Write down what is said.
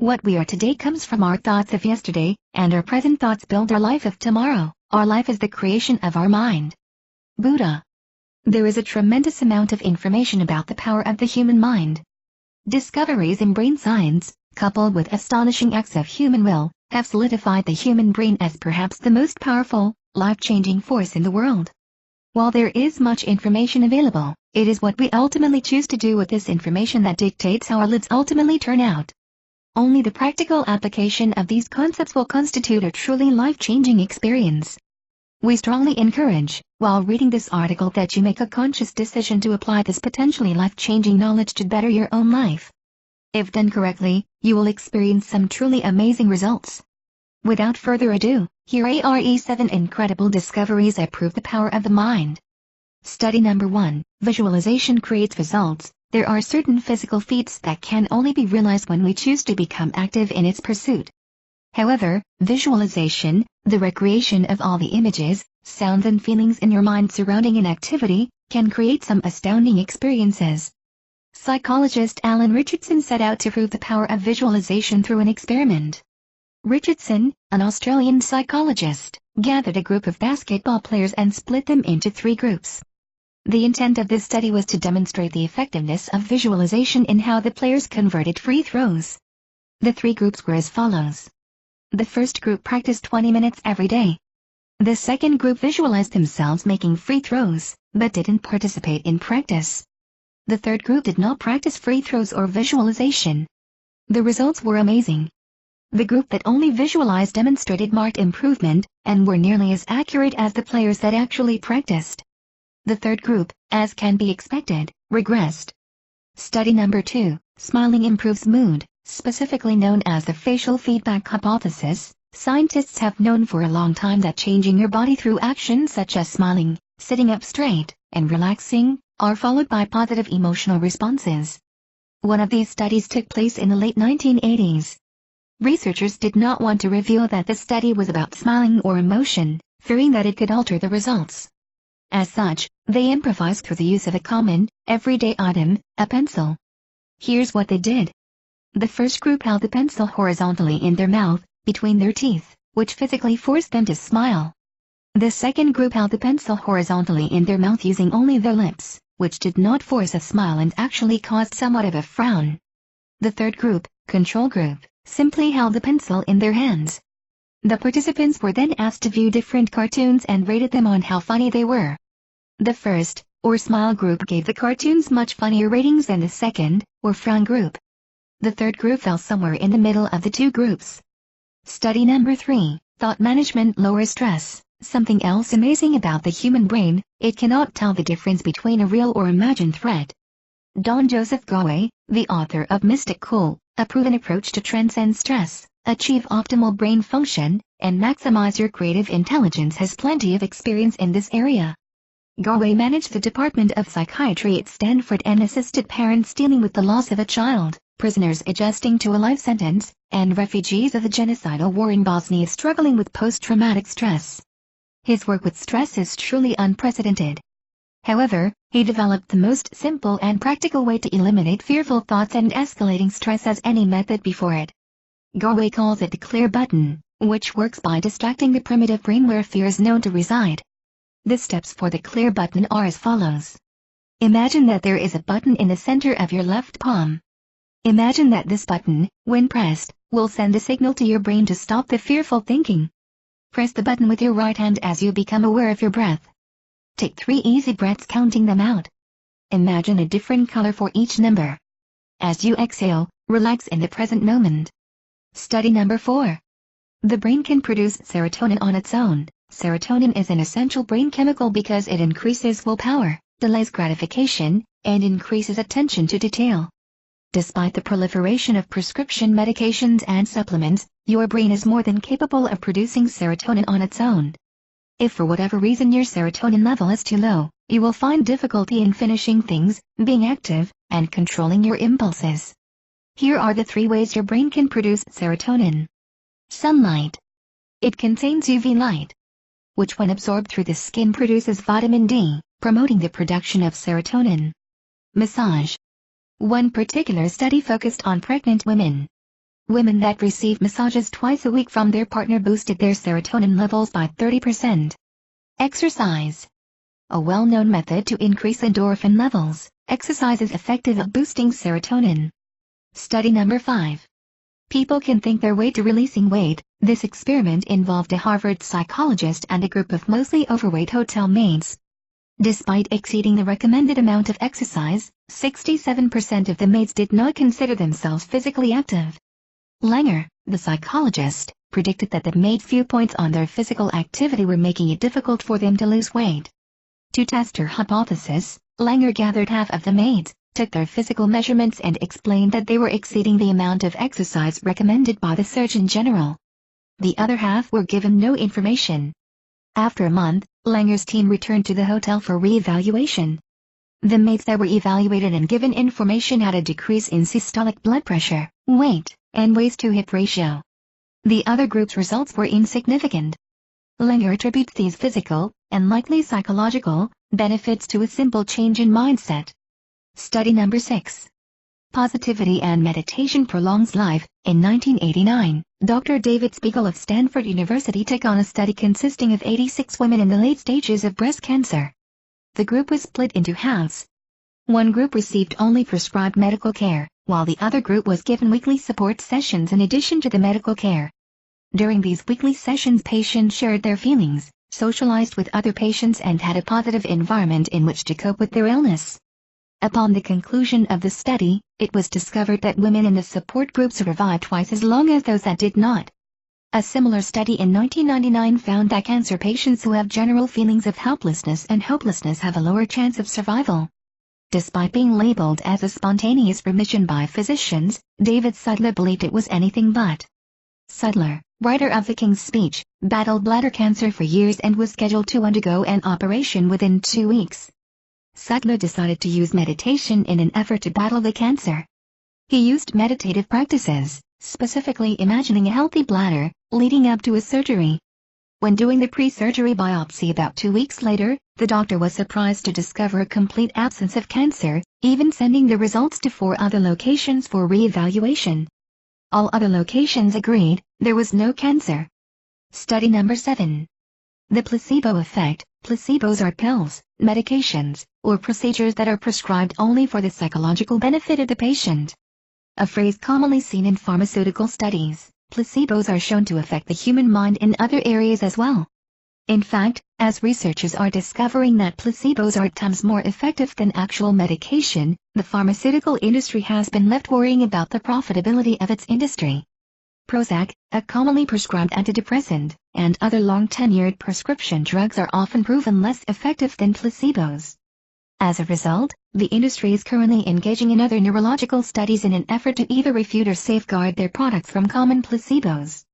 What we are today comes from our thoughts of yesterday, and our present thoughts build our life of tomorrow. Our life is the creation of our mind. Buddha. There is a tremendous amount of information about the power of the human mind. Discoveries in brain science, coupled with astonishing acts of human will, have solidified the human brain as perhaps the most powerful, life-changing force in the world. While there is much information available, it is what we ultimately choose to do with this information that dictates how our lives ultimately turn out. Only the practical application of these concepts will constitute a truly life-changing experience. We strongly encourage, while reading this article, that you make a conscious decision to apply this potentially life-changing knowledge to better your own life. If done correctly, you will experience some truly amazing results. Without further ado, here are 7 incredible discoveries that prove the power of the mind. Study number 1, Visualization creates results. There are certain physical feats that can only be realized when we choose to become active in its pursuit. However, visualization, the recreation of all the images, sounds and feelings in your mind surrounding an activity, can create some astounding experiences. Psychologist Alan Richardson set out to prove the power of visualization through an experiment. Richardson, an Australian psychologist, gathered a group of basketball players and split them into 3 groups. The intent of this study was to demonstrate the effectiveness of visualization in how the players converted free throws. The 3 groups were as follows. The first group practiced 20 minutes every day. The second group visualized themselves making free throws, but didn't participate in practice. The third group did not practice free throws or visualization. The results were amazing. The group that only visualized demonstrated marked improvement, and were nearly as accurate as the players that actually practiced. The third group, as can be expected, regressed. Study number 2, Smiling improves mood, specifically known as the facial feedback hypothesis. Scientists have known for a long time that changing your body through actions such as smiling, sitting up straight, and relaxing, are followed by positive emotional responses. One of these studies took place in the late 1980s. Researchers did not want to reveal that the study was about smiling or emotion, fearing that it could alter the results. As such, they improvised through the use of a common, everyday item, a pencil. Here's what they did. The first group held the pencil horizontally in their mouth, between their teeth, which physically forced them to smile. The second group held the pencil horizontally in their mouth using only their lips, which did not force a smile and actually caused somewhat of a frown. The third group, control group, simply held the pencil in their hands. The participants were then asked to view different cartoons and rated them on how funny they were. The first, or smile group, gave the cartoons much funnier ratings than the second, or frown group. The third group fell somewhere in the middle of the 2 groups. Study number 3, Thought management lowers stress. Something else amazing about the human brain, it cannot tell the difference between a real or imagined threat. Don Joseph Goway, the author of Mystic Cool, a proven approach to transcend stress, achieve optimal brain function, and maximize your creative intelligence, has plenty of experience in this area. Goway managed the Department of Psychiatry at Stanford and assisted parents dealing with the loss of a child, prisoners adjusting to a life sentence, and refugees of the genocidal war in Bosnia struggling with post-traumatic stress. His work with stress is truly unprecedented. However, he developed the most simple and practical way to eliminate fearful thoughts and escalating stress as any method before it. Goway calls it the clear button, which works by distracting the primitive brain where fear is known to reside. The steps for the clear button are as follows. Imagine that there is a button in the center of your left palm. Imagine that this button, when pressed, will send a signal to your brain to stop the fearful thinking. Press the button with your right hand as you become aware of your breath. Take 3 easy breaths, counting them out. Imagine a different color for each number. As you exhale, relax in the present moment. Study number 4. The brain can produce serotonin on its own. Serotonin is an essential brain chemical because it increases willpower, delays gratification, and increases attention to detail. Despite the proliferation of prescription medications and supplements, your brain is more than capable of producing serotonin on its own. If for whatever reason your serotonin level is too low, you will find difficulty in finishing things, being active, and controlling your impulses. Here are the 3 ways your brain can produce serotonin. Sunlight. It contains UV light, which when absorbed through the skin produces vitamin D, promoting the production of serotonin. Massage. One particular study focused on pregnant women. Women that received massages twice a week from their partner boosted their serotonin levels by 30%. Exercise. A well-known method to increase endorphin levels, exercise is effective at boosting serotonin. Study number 5. People can think their way to releasing weight. This experiment involved a Harvard psychologist and a group of mostly overweight hotel maids. Despite exceeding the recommended amount of exercise, 67% of the maids did not consider themselves physically active. Langer, the psychologist, predicted that the maids' viewpoints on their physical activity were making it difficult for them to lose weight. To test her hypothesis, Langer gathered half of the maids, took their physical measurements and explained that they were exceeding the amount of exercise recommended by the Surgeon General. The other half were given no information. After a month, Langer's team returned to the hotel for re-evaluation. The maids that were evaluated and given information had a decrease in systolic blood pressure, weight, and waist-to-hip ratio. The other group's results were insignificant. Langer attributes these physical, and likely psychological, benefits to a simple change in mindset. Study number 6. Positivity and meditation prolongs life. In 1989, Dr. David Spiegel of Stanford University took on a study consisting of 86 women in the late stages of breast cancer. The group was split into halves. One group received only prescribed medical care, while the other group was given weekly support sessions in addition to the medical care. During these weekly sessions, patients shared their feelings, socialized with other patients and had a positive environment in which to cope with their illness. Upon the conclusion of the study, it was discovered that women in the support group survived twice as long as those that did not. A similar study in 1999 found that cancer patients who have general feelings of helplessness and hopelessness have a lower chance of survival. Despite being labeled as a spontaneous remission by physicians, David Sudler believed it was anything but. Sudler, writer of The King's Speech, battled bladder cancer for years and was scheduled to undergo an operation within 2 weeks. Sudler decided to use meditation in an effort to battle the cancer. He used meditative practices, specifically imagining a healthy bladder, leading up to a surgery. When doing the pre-surgery biopsy about 2 weeks later, the doctor was surprised to discover a complete absence of cancer, even sending the results to 4 other locations for re-evaluation. All other locations agreed there was no cancer. Study number 7. The placebo effect. Placebos are pills, medications, or procedures that are prescribed only for the psychological benefit of the patient. A phrase commonly seen in pharmaceutical studies, placebos are shown to affect the human mind in other areas as well. In fact, as researchers are discovering that placebos are at times more effective than actual medication, the pharmaceutical industry has been left worrying about the profitability of its industry. Prozac, a commonly prescribed antidepressant, and other long-tenured prescription drugs are often proven less effective than placebos. As a result, the industry is currently engaging in other neurological studies in an effort to either refute or safeguard their products from common placebos.